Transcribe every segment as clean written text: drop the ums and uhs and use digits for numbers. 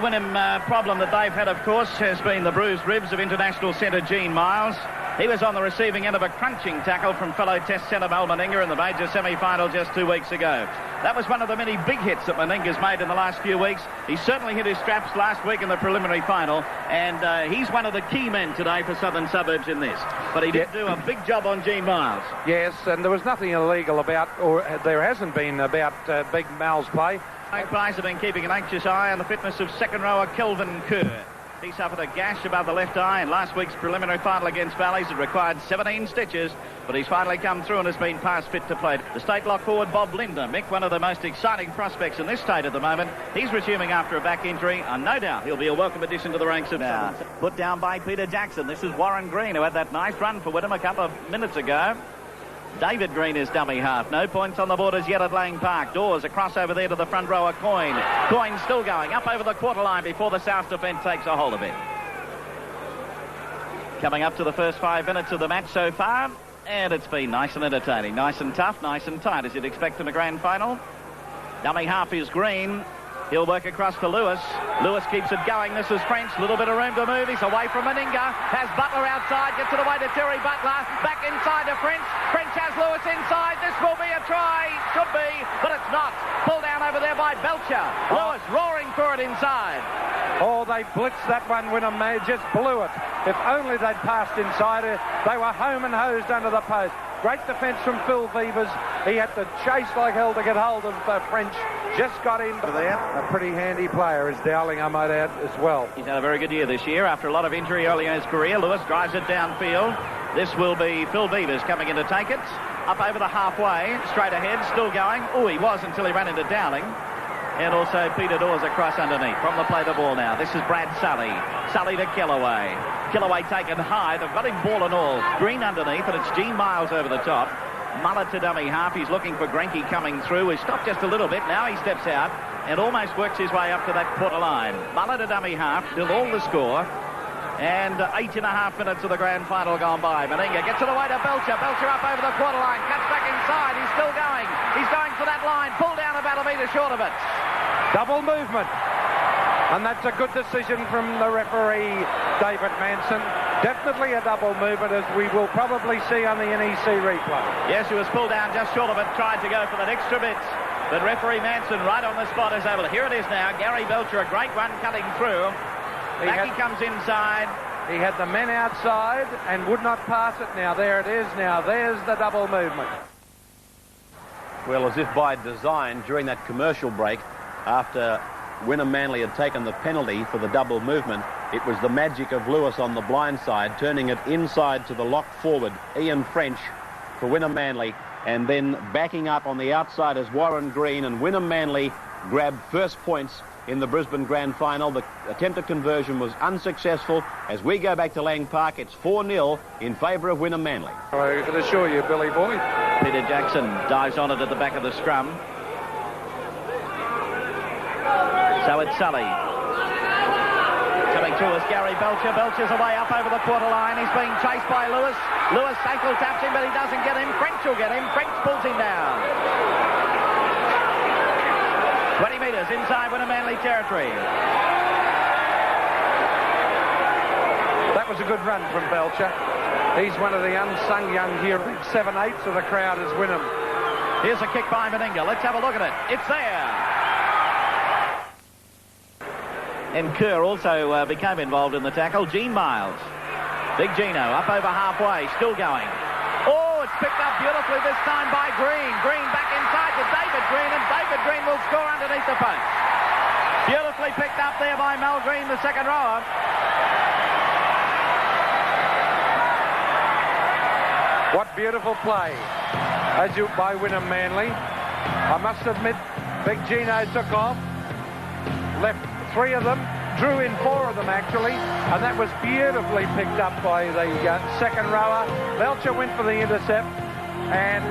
Wynnum problem that they've had, of course, has been the bruised ribs of international centre Gene Miles. He was on the receiving end of a crunching tackle from fellow Test centre Mal Meninga in the major semi-final just 2 weeks ago. That was one of the many big hits that Meninga's made in the last few weeks. He certainly hit his straps last week in the preliminary final, and he's one of the key men today for Southern Suburbs in this. But he did do a big job on Gene Miles. Yes, and there was nothing illegal about, or there hasn't been about big Mal's play. Magpies have been keeping an anxious eye on the fitness of second rower Kelvin Kerr. He suffered a gash above the left eye in last week's preliminary final against Valleys. It required 17 stitches, but he's finally come through and has been past fit to play. The state lock forward Bob Linder, Mick, one of the most exciting prospects in this state at the moment. He's resuming after a back injury, and no doubt he'll be a welcome addition to the ranks of Southern. Put down by Peter Jackson. This is Warren Green, who had that nice run for Wynnum a couple of minutes ago. David Green is dummy half. No points on the board as yet at Lang Park. Dawes across over there to the front rower Coyne. Coyne still going up over the quarter line before the South defence takes a hold of it. Coming up to the first 5 minutes of the match so far, and it's been nice and entertaining. Nice and tough, nice and tight as you'd expect in a grand final. Dummy half is Green. He'll work across to Lewis. Lewis keeps it going. This is French. Little bit of room to move. He's away from Meninga. Has Butler outside. Gets it away to Terry Butler. Back inside to French. French has Lewis inside. This will be a try. Should be, but it's not. Pulled down over there by Belcher. Lewis roaring for it inside. Oh, they blitzed that one. Wynnum just blew it. If only they'd passed inside it. They were home and hosed under the post. Great defence from Phil Vevers. He had to chase like hell to get hold of French. Just got in there. A pretty handy player is Dowling, I might add, as well. He's had a very good year this year after a lot of injury early in his career. Lewis drives it downfield. This will be Phil Vevers coming in to take it. Up over the halfway, straight ahead, still going. Oh, he was until he ran into Dowling. And also Peter Dawes across underneath. From the play the ball now. This is Brad Sully. Sully to Kellaway. Kellaway taken high. They've got him ball and all. Green underneath, and it's Gene Miles over the top. Mullet to dummy half. He's looking for Grenke coming through. He's stopped just a little bit. Now he steps out and almost works his way up to that quarter line. Mullet to dummy half. Still all the score. And 8.5 minutes of the grand final gone by. Meninga gets it away to Belcher. Belcher up over the quarter line. Cuts back inside. He's still going. He's going for that line. Pulled down about a metre short of it. Double movement. And that's a good decision from the referee, David Manson. Definitely a double movement, as we will probably see on the NEC replay. Yes, he was pulled down just short of it. Tried to go for that extra bit. But referee Manson right on the spot is able to. Here it is now. Gary Belcher, a great run cutting through. Back he comes inside. He had the men outside and would not pass it. Now there it is. Now there's the double movement. Well, as if by design, during that commercial break, after Wynnum Manly had taken the penalty for the double movement, it was the magic of Lewis on the blind side, turning it inside to the lock forward, Ian French, for Wynnum Manly, and then backing up on the outside as Warren Green, and Wynnum Manly grabbed first points in the Brisbane Grand Final. The attempted conversion was unsuccessful. As we go back to Lang Park, it's 4-0 in favour of Wynnum Manly. I can assure you, Billy boy. Peter Jackson dives on it at the back of the scrum. So it's Sully. Coming through is Gary Belcher. Belcher's away up over the quarter line. He's being chased by Lewis. Lewis ankle taps him, but he doesn't get him. French will get him. French pulls him down. 20 metres inside Wynnum Manly territory. That was a good run from Belcher. He's one of the unsung young here. 7/8 of the crowd is Wynnum. Here's a kick by Meninga. Let's have a look at it. It's there. And Kerr also became involved in the tackle. Gene Miles. Big Gino up over halfway. Still going. Oh, it's picked up beautifully this time by Green. Green back inside to David Green, and David Green will score underneath the post. Beautifully picked up there by Mel Green, the second rower. What beautiful play by Wynnum Manly. I must admit, Big Gino took off, left 3 of them, drew in 4 of them actually, and that was beautifully picked up by the second rower. Belcher went for the intercept, and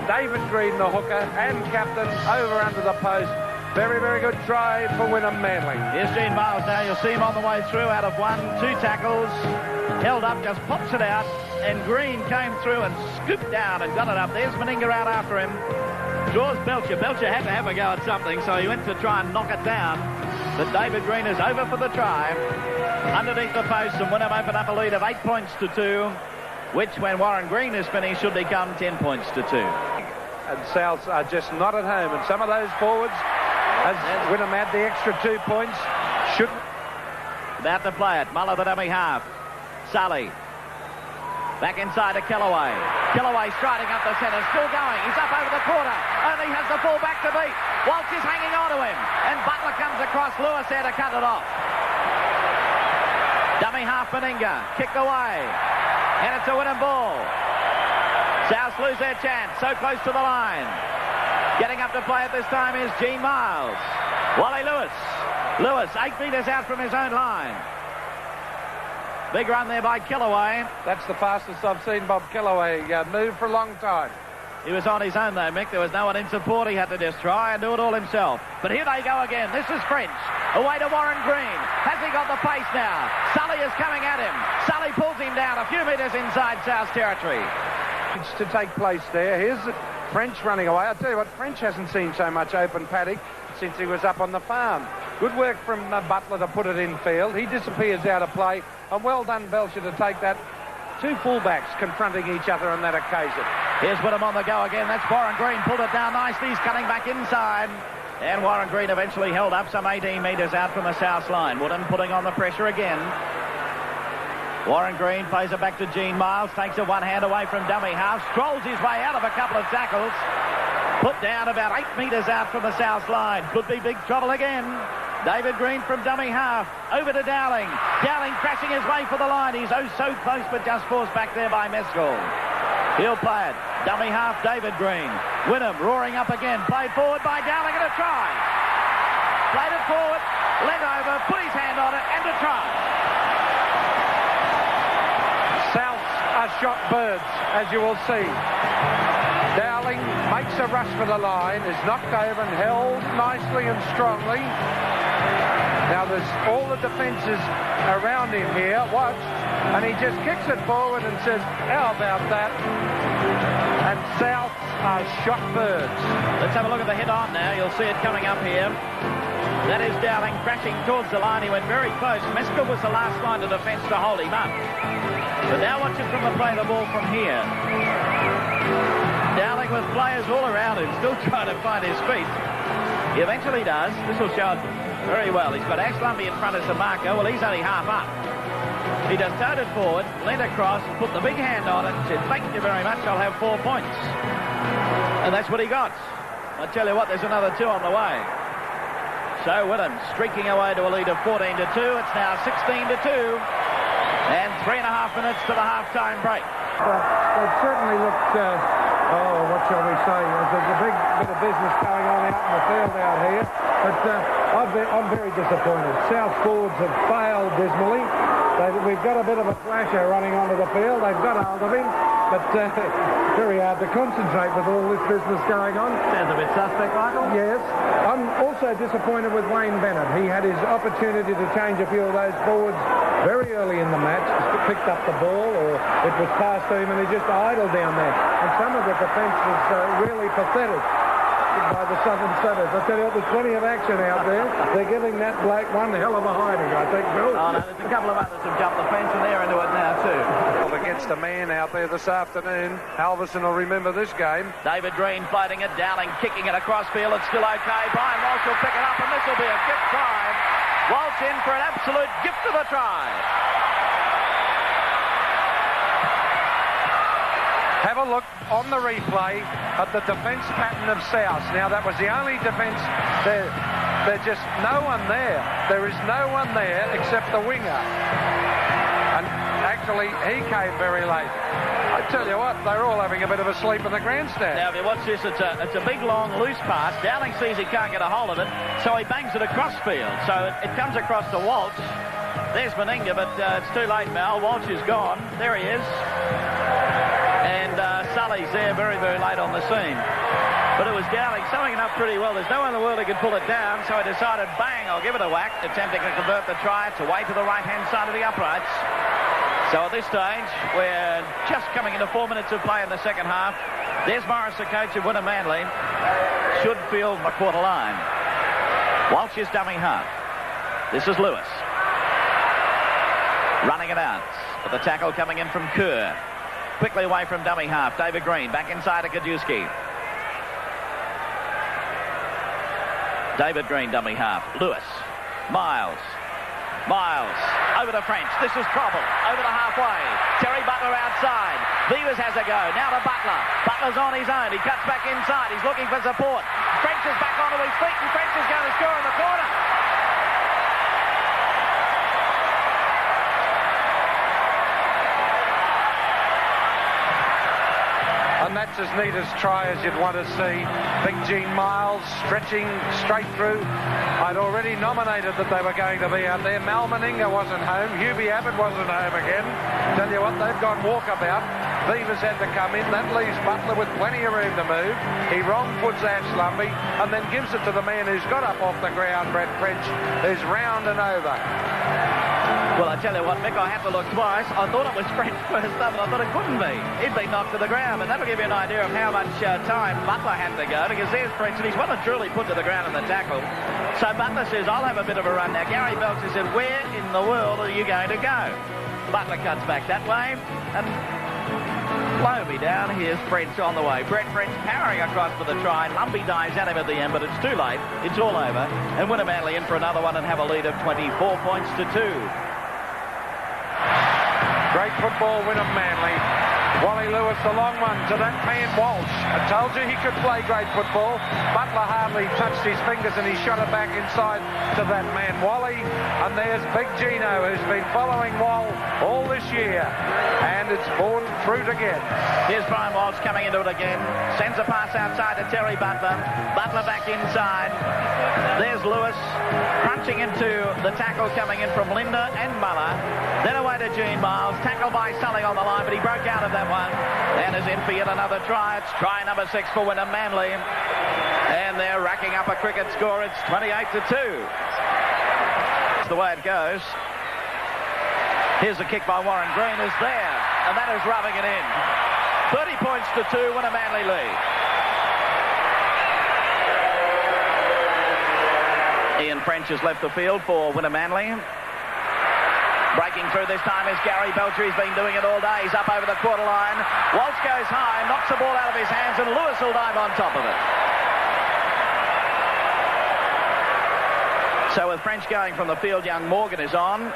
David Green, the hooker and captain, over under the post. Very, very good try for Wynnum Manly. Here's Gene Miles now. You'll see him on the way through out of 1, 2 tackles. Held up, just pops it out, and Green came through and scooped down and got it up. There's Meninga out after him. Draws Belcher. Belcher had to have a go at something, so he went to try and knock it down. But David Green is over for the try. Underneath the post, and Wynnum open up a lead of 8 points to 2, which, when Warren Green is finished, should become 10 points to 2. And Souths are just not at home. And some of those forwards, as Wynnum had the extra 2 points, should... About to play it. Muller, the dummy half. Sully. Back inside to Kellaway. Kellaway striding up the centre, still going. He's up over the quarter. Only has the full back to beat. Walsh is hanging on to him. And Butler comes across. Lewis there to cut it off. Dummy half Meninga. Kicked away. Headed to Wynnum ball. Souths lose their chance. So close to the line. Getting up to play at this time is Gene Miles. Wally Lewis. Lewis 8 metres out from his own line. Big run there by Kellaway. That's the fastest I've seen Bob Kellaway move for a long time. He was on his own though, Mick. There was no one in support. He had to just try and do it all himself. But here they go again. This is French. Away to Warren Green. Has he got the pace now? Sully is coming at him. Sully pulls him down a few metres inside South territory. It's to take place there. Here's French running away. I'll tell you what, French hasn't seen so much open paddock since he was up on the farm. Good work from Butler to put it in field. He disappears out of play. And well done, Belcher, to take that. 2 fullbacks confronting each other on that occasion. Here's Wynnum on the go again. That's Warren Green. Pulled it down nicely. He's cutting back inside. And Warren Green eventually held up some 18 metres out from the South line. Wynnum putting on the pressure again. Warren Green plays it back to Gene Miles. Takes it one hand away from dummy half. Strolls his way out of a couple of tackles. Put down about 8 metres out from the South line. Could be big trouble again. David Green from dummy half. Over to Dowling. Dowling crashing his way for the line. He's oh so close, but just forced back there by Mescal. He'll play it. Dummy half David Green. Wynnum roaring up again. Played forward by Dowling and a try. Played it forward. Leant over. Put his hand on it and a try. Souths are shot birds, as you will see. Dowling makes a rush for the line, is knocked over and held nicely and strongly. Now there's all the defences around him here, watch, and he just kicks it forward and says, how about that? And Souths are shot birds. Let's have a look at the head on now. You'll see it coming up here. That is Dowling crashing towards the line. He went very close. Mescal was the last line of defence to hold him up. But now watch it from the play of the ball from here. Dowling with players all around him, still trying to find his feet. He eventually does. This will show it very well. He's got Ash Lumbey in front of Samarco. Well, he's only half up. He just darted forward, leant across, put the big hand on it, and said, thank you very much, I'll have 4 points. And that's what he got. I tell you what, there's another 2 on the way. So Wynnum streaking away to a lead of 14 to 2. It's now 16 to 2. And 3.5 minutes to the half-time break. It certainly looked, what shall we say, there's a big bit of business going on out in the field out here. But I'm very disappointed. South forwards have failed dismally. We've got a bit of a flasher running onto the field. They've got hold of him. But very hard to concentrate with all this business going on. Sounds a bit suspect, Michael. Yes. I'm also disappointed with Wayne Bennett. He had his opportunity to change a few of those forwards very early in the match. Picked up the ball, or it was passed to him, and he just idled down there. And some of the defence was really pathetic by the Southern Setters. I tell you what, there's plenty of action out there. They're giving that bloke one hell of a hiding, I think, Bill. Oh, no, there's a couple of others who've jumped the fence, and they're into it now, too. Well, against a man out there this afternoon, Halverson will remember this game. David Green fighting it, Dowling kicking it across field. It's still okay. Brian Walsh will pick it up, and this will be a gift try. Walsh in for an absolute gift of a try. Have a look on the replay at the defence pattern of South. Now, that was the only defence there. There's just no one there. There is no one there except the winger. And actually, he came very late. I tell you what, they're all having a bit of a sleep in the grandstand. Now, if you watch this, it's a big, long, loose pass. Dowling sees he can't get a hold of it, so he bangs it across field. So it comes across to Walsh. There's Meninga, but it's too late, Mal. Walsh is gone. There he is. And Sully's there very, very late on the scene. But it was Dowling summing it up pretty well. There's no one in the world who could pull it down, so he decided, bang, I'll give it a whack, attempting to convert the try. It's away to the right-hand side of the uprights. So at this stage, we're just coming into 4 minutes of play in the second half. Des Morris, the coach of Wynnum Manly, should field the quarter line. Walsh is dummy half. This is Lewis. Running it out. But the tackle coming in from Kerr. Quickly away from dummy half. David Green back inside to Kajewski. David Green, dummy half. Lewis. Miles. Over to French. This is Trouble. Over the halfway. Terry Butler outside. Beavers has a go. Now to Butler. Butler's on his own. He cuts back inside. He's looking for support. French is back onto his feet, and French is going to score in the corner. And that's as neat a try as you'd want to see. Big Gene Miles stretching straight through. I'd already nominated that they were going to be out there. Mal Meninga wasn't home. Hubie Abbott wasn't home again. Tell you what, they've gone walkabout. Beavers had to come in. That leaves Butler with plenty of room to move. He wrong-foots Ash Lumbey and then gives it to the man who's got up off the ground, Brett French, who's round and over. Well, I tell you what, Mick, I had to look twice. I thought it was French first up, and I thought it couldn't be. He'd been knocked to the ground, and that'll give you an idea of how much time Butler had to go, because there's French, and he's well and truly put to the ground in the tackle. So Butler says, I'll have a bit of a run now. Gary Belcher said, where in the world are you going to go? Butler cuts back that way, and blow me down. Here's French on the way. Brett French powering across for the try. Lumbey dives at him at the end, but it's too late. It's all over. And Wynnum Manly in for another one and have a lead of 24 points to 2. Great football, Wynnum Manly. Wally Lewis, the long one to that man Walsh. I told you he could play great football. Butler hardly touched his fingers and he shot it back inside to that man Wally. And there's Big Gino, who's been following Wall all this year. And it's borne fruit again. Here's Brian Walsh coming into it again. Sends a pass outside to Terry Butler. Butler back inside. There's Lewis crunching into the tackle coming in from Linda and Muller. Then away to Gene Miles. Tackled by Sully on the line, but he broke out of that one. And is in for yet another try. It's try number 6 for Wynnum Manly. And they're racking up a cricket score. It's 28-2. That's the way it goes. Here's a kick by Warren Green, is there. And that is rubbing it in. 30 points to 2, Wynnum Manly lead. Ian French has left the field for Wynnum Manly. Breaking through this time is Gary Belcher. He's been doing it all day. He's up over the quarter line. Walsh goes high, knocks the ball out of his hands, and Lewis will dive on top of it. So with French going from the field, young Morgan is on.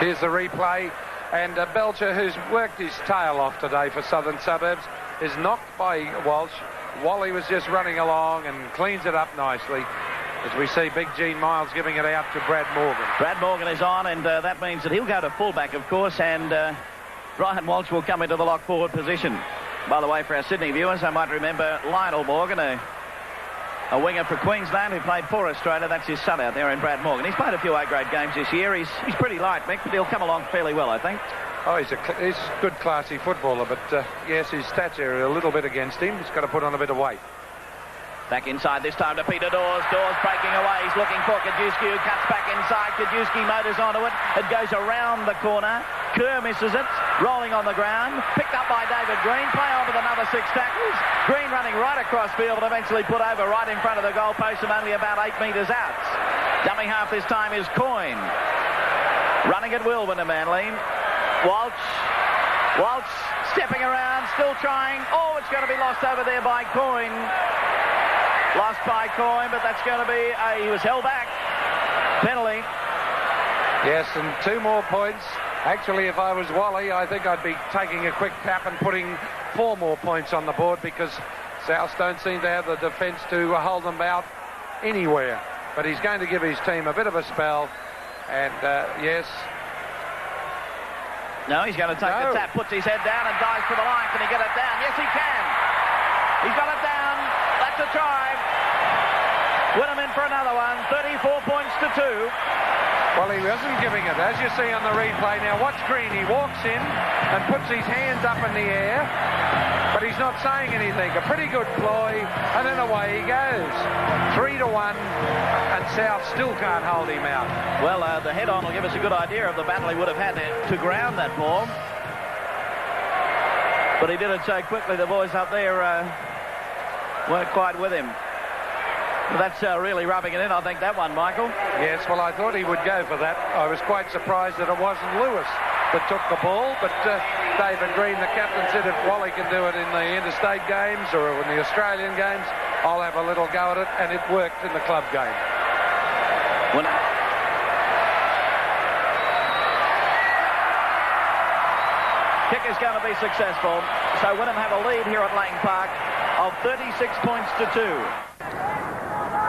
Here's the replay. And Belcher, who's worked his tail off today for Southern Suburbs, is knocked by Walsh. Wally was just running along and cleans it up nicely. As we see Big Gene Miles giving it out to Brad Morgan. Brad Morgan is on, and that means that he'll go to fullback, of course, and Ryan Walsh will come into the lock forward position. By the way, for our Sydney viewers, I might remember Lionel Morgan, a winger for Queensland who played for Australia. That's his son out there in Brad Morgan. He's played a few A-grade games this year. He's pretty light, Mick, but he'll come along fairly well, I think. Oh, he's a good, classy footballer, but yes, his stats are a little bit against him. He's got to put on a bit of weight. Back inside this time to Peter Dawes. Dawes breaking away. He's looking for Kajewski, who cuts back inside. Kajewski motors onto it. It goes around the corner. Kerr misses it. Rolling on the ground. Picked up by David Green. Play on with another 6 tackles. Green running right across field and eventually put over right in front of the goal post and only about 8 metres out. Dummy half this time is Coyne. Running at will, Wynnum Manly. Walsh stepping around, still trying. Oh, it's going to be lost over there by Coyne. Lost by Coyne, but that's going to be he was held back. Penalty. Yes, and 2 more points. Actually, if I was Wally, I think I'd be taking a quick tap and putting 4 more points on the board, because South don't seem to have the defence to hold them out anywhere. But he's going to give his team a bit of a spell. And, yes. No, he's going to take the tap, puts his head down and dives for the line. Can he get it down? Yes, he can. He's got it down. That's a try. Wynnum in for another one. 34 points to 2. Well, he wasn't giving it, as you see on the replay. Now, watch Green. He walks in and puts his hands up in the air, but he's not saying anything. A pretty good ploy, and then away he goes. 3-1, and South still can't hold him out. Well, the head-on will give us a good idea of the battle he would have had to ground that ball. But he did it so quickly, the boys up there weren't quite with him. Well, that's really rubbing it in, I think, that one, Michael. Yes, well, I thought he would go for that. I was quite surprised that it wasn't Lewis that took the ball, but David Green, the captain, said if Wally can do it in the interstate games or in the Australian games, I'll have a little go at it, and it worked in the club game. Kick is going to be successful, so Wynnum have a lead here at Lang Park of 36 points to 2.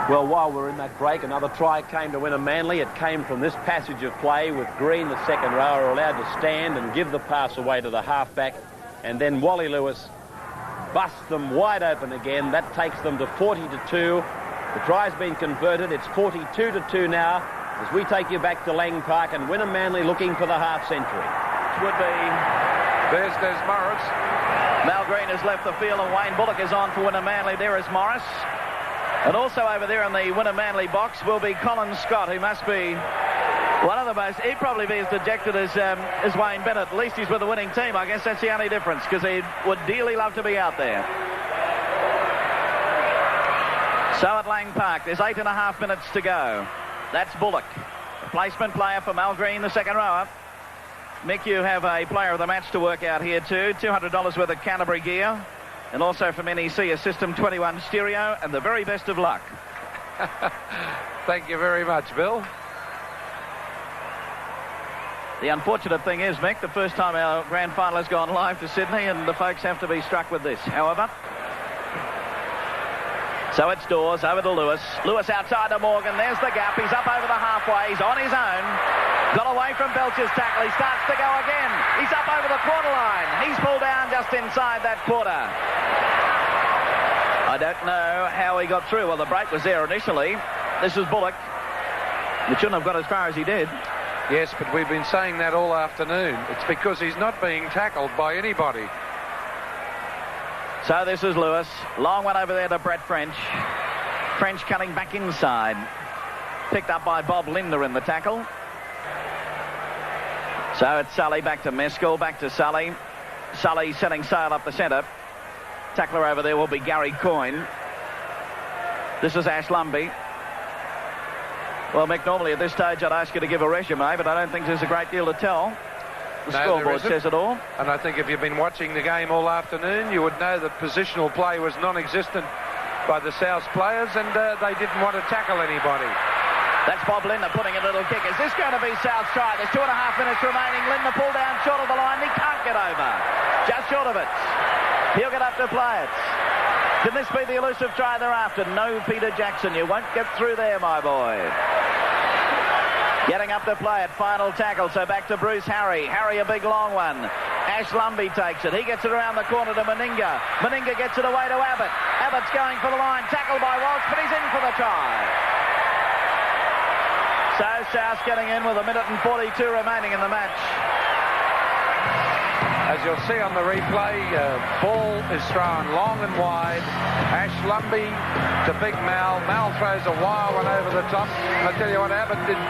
Well, while we're in that break, another try came to Wynnum Manly. It came from this passage of play with Green, the second rower, allowed to stand and give the pass away to the halfback, and then Wally Lewis busts them wide open again. That takes them to 40 to 2. The try's been converted. It's 42 to 2 now as we take you back to Lang Park, and Wynnum Manly looking for the half century. Would be... There's Morris. Mal Green has left the field and Wayne Bullock is on for Wynnum Manly. There is Morris. And also over there in the Wynnum Manly box will be Colin Scott, who must be one of the most... He'd probably be as dejected as Wayne Bennett. At least he's with the winning team. I guess that's the only difference, because he would dearly love to be out there. So at Lang Park, there's 8.5 minutes to go. That's Bullock. Replacement player for Mal Green, the second rower. Mick, you have a player of the match to work out here too. $200 worth of Canterbury gear. And also from NEC, a System 21 stereo, and the very best of luck. Thank you very much, Bill. The unfortunate thing is, Mick, the first time our grand final has gone live to Sydney, and the folks have to be struck with this. However, so it's Dawes over to Lewis. Lewis outside to Morgan. There's the gap. He's up over the halfway. He's on his own. Got away from Belcher's tackle. He starts to go again. He's up over the quarter line. He's pulled down just inside that quarter. I don't know how he got through. Well, the break was there initially. This is Bullock. He shouldn't have got as far as he did. Yes, but we've been saying that all afternoon. It's because he's not being tackled by anybody. So this is Lewis. Long one over there to Brett French. French cutting back inside. Picked up by Bob Linder in the tackle. So it's Sully back to Mescal, back to Sully. Sully setting sail up the centre. Tackler over there will be Gary Coyne. This is Ash Lumbey. Well, Mick, normally at this stage I'd ask you to give a resume, but I don't think there's a great deal to tell. The scoreboard says it all. And I think if you've been watching the game all afternoon, you would know that positional play was non-existent by the South players, and they didn't want to tackle anybody. That's Bob Linder putting a little kick. Is this going to be South's try? There's 2.5 minutes remaining. Linder pulled down short of the line. He can't get over. Just short of it. He'll get up to play it. Can this be the elusive try they're after? No, Peter Jackson. You won't get through there, my boy. Getting up to play it. Final tackle. So back to Bruce Harry. Harry, a big long one. Ash Lumbey takes it. He gets it around the corner to Meninga. Meninga gets it away to Abbott. Abbott's going for the line. Tackled by Walsh, but he's in for the try. So South getting in with 1 minute and 42 remaining in the match. As you'll see on the replay, ball is thrown long and wide. Ash Lumbey to Big Mal. Mal throws a wild one over the top. I tell you what, Abbott did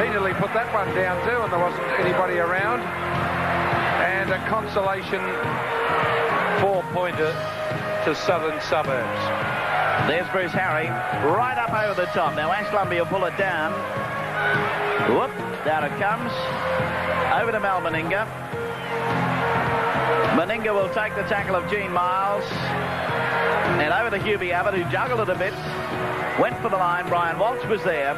immediately put that one down too, and there wasn't anybody around. And a consolation 4-pointer to Southern Suburbs. There's Bruce Harry right up over the top. Now Ash Lumbey will pull it down. Whoop, down it comes. Over to Mal Meninga. Meninga will take the tackle of Gene Miles. And over to Hubie Abbott, who juggled it a bit. Went for the line. Brian Walsh was there.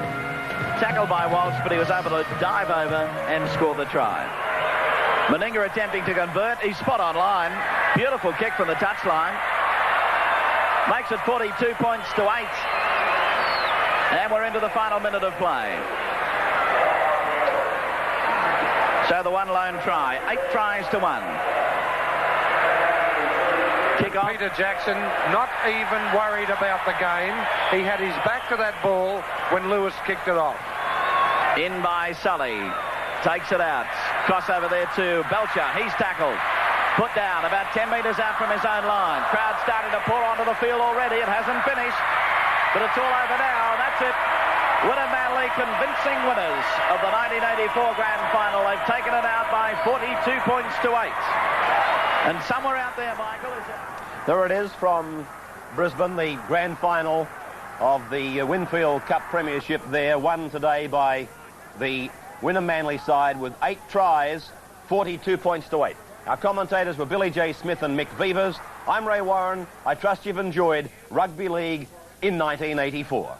Tackled by Walsh, but he was able to dive over and score the try. Meninga attempting to convert. He's spot on line. Beautiful kick from the touchline. Makes it 42 points to 8. And we're into the final minute of play. So the one lone try. 8 tries to 1. Kick off. Peter Jackson not even worried about the game. He had his back to that ball when Lewis kicked it off. In by Sully. Takes it out. Crossover there to Belcher. He's tackled. Put down about 10 metres out from his own line. Crowd starting to pour onto the field already. It hasn't finished. But it's all over now. That's it. Wynnum Manly convincing winners of the 1984 Grand Final. They've taken it out by 42 points to 8. And somewhere out there, Michael, is... There it is from Brisbane, the Grand Final of the Winfield Cup Premiership there, won today by the Wynnum Manly side with 8 tries, 42 points to 8. Our commentators were Billy J. Smith and Mick Beavers. I'm Ray Warren. I trust you've enjoyed Rugby League in 1984.